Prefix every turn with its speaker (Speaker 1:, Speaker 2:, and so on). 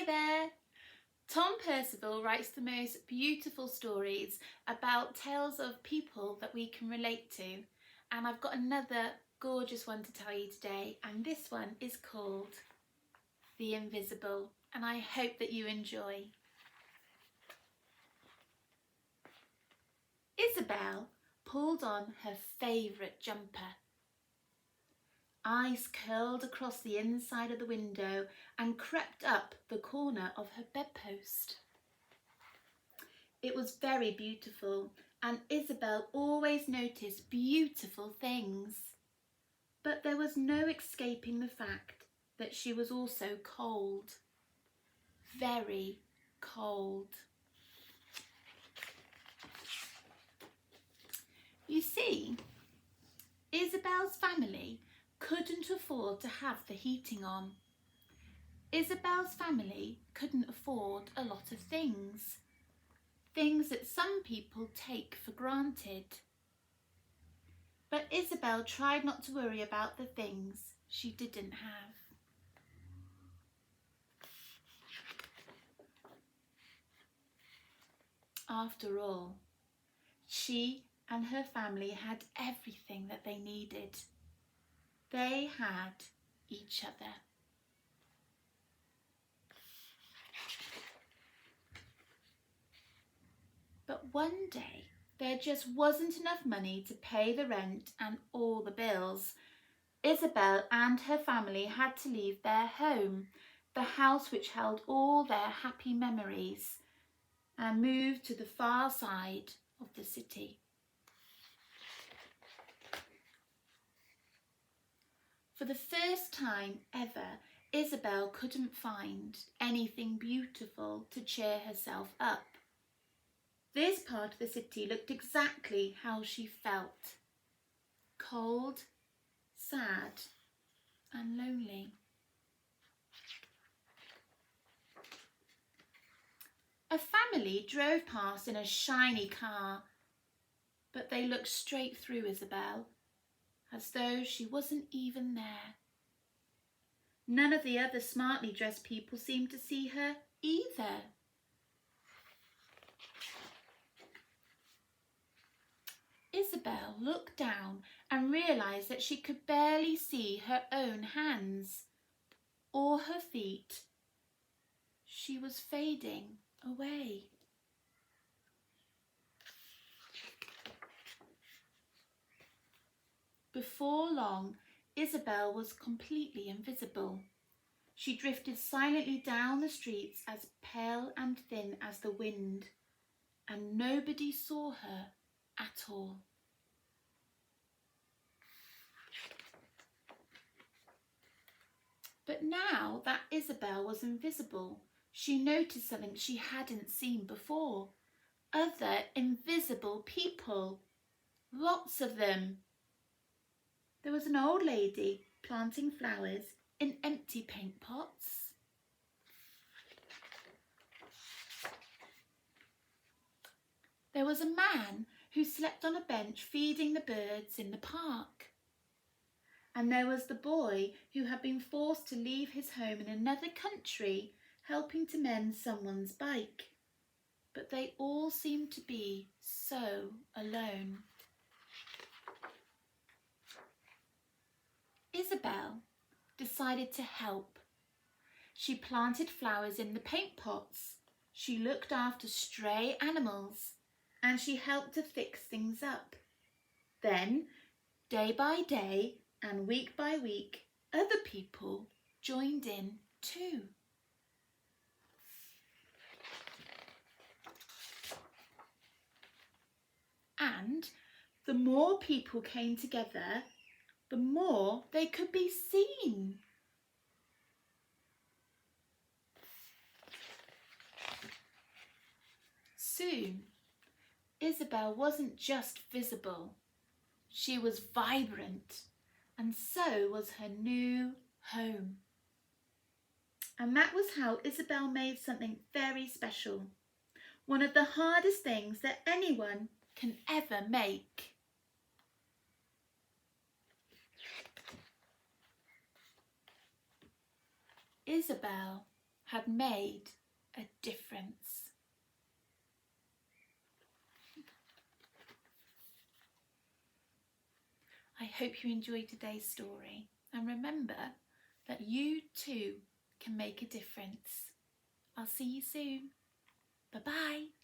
Speaker 1: there! Tom Percival writes the most beautiful stories about tales of people that we can relate to, and I've got another gorgeous one to tell you today, and this one is called The Invisible, and I hope that you enjoy. Isabel pulled on her favourite jumper. Eyes curled across the inside of the window and crept up the corner of her bedpost. It was very beautiful, and Isabel always noticed beautiful things. But there was no escaping the fact that she was also cold. Very cold. You see, Isabel's family couldn't afford to have the heating on. Isabel's family couldn't afford a lot of things that some people take for granted. But Isabel tried not to worry about the things she didn't have. After all, she and her family had everything that they needed. They had each other. But one day, there just wasn't enough money to pay the rent and all the bills. Isabel and her family had to leave their home, the house which held all their happy memories, and move to the far side of the city. For the first time ever, Isabel couldn't find anything beautiful to cheer herself up. This part of the city looked exactly how she felt: cold, sad, and lonely. A family drove past in a shiny car, but they looked straight through Isabel, as though she wasn't even there. None of the other smartly dressed people seemed to see her either. Isabel looked down and realised that she could barely see her own hands or her feet. She was fading away. Before long, Isabel was completely invisible. She drifted silently down the streets as pale and thin as the wind, and nobody saw her at all. But now that Isabel was invisible, she noticed something she hadn't seen before. Other invisible people. Lots of them. There was an old lady planting flowers in empty paint pots. There was a man who slept on a bench feeding the birds in the park. And there was the boy who had been forced to leave his home in another country, helping to mend someone's bike. But they all seemed to be so alone. Isabel decided to help. She planted flowers in the paint pots. She looked after stray animals, and she helped to fix things up. Then, day by day and week by week, other people joined in too. And the more people came together, the more they could be seen. Soon, Isabel wasn't just visible, she was vibrant, and so was her new home. And that was how Isabel made something very special, one of the hardest things that anyone can ever make. Isabel had made a difference. I hope you enjoyed today's story, and remember that you too can make a difference. I'll see you soon. Bye-bye.